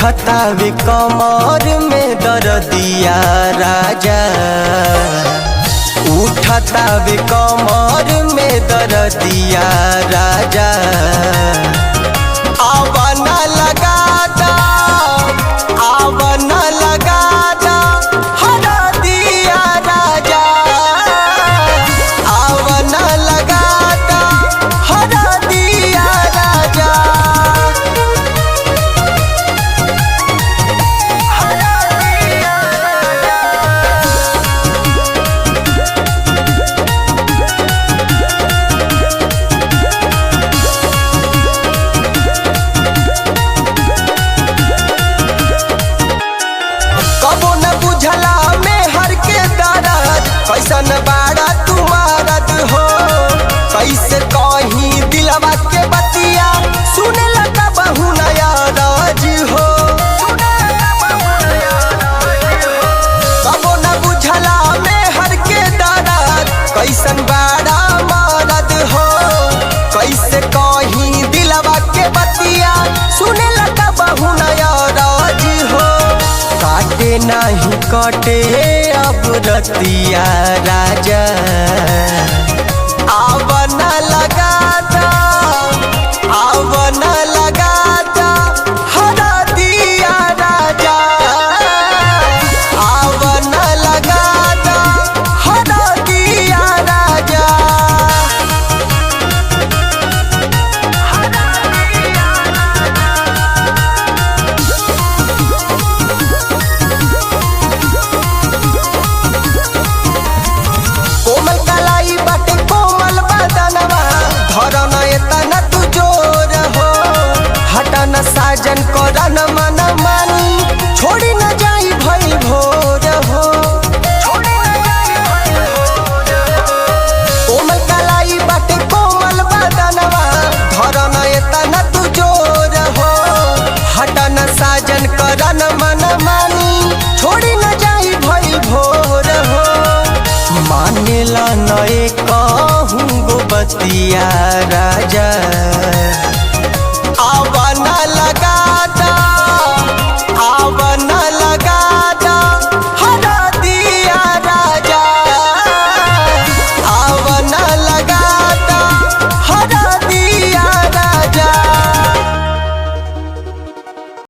उठता वे कमर में दर्दिया राजा, उठता वे कमर में दर्दिया राजा। आवना लगा दा, आवना लगा दा हरा दिया राजा, आवना लगा दा हरा दिया राजा। बुझला में हर के दर्द कैसन बाड़ा तुम्हारद हो, कैसे कहीं दिलवा के बतिया सुने लगा बहु नया राज हो। कबो न बुझला में हर के दर्द कैसन बाड़ा मरद हो, कैसे कहीं दिलवा के बतिया सुने लगा बहु नया राज हो। काटे नहीं कटे अब रतिया राजा, आवना लगा दा, आवना लगा दा हरा दिया राजा, आवना लगा दा हरा दिया राजा। कोमल कलाई बाटे कोमल बदनवा, धरना एतना तू जोर हो, हटन साजन करन मन मानी, छोड़ी न जाई भइल भोर हो। कोमल कलाई बाटे कोमल बदनवा, धरना एतना तू जोर हो, हटन साजन करन मन मानी, छोड़ी न जाई भइल भोर हो। मानेला नए कहूँ गो बतिया राजा,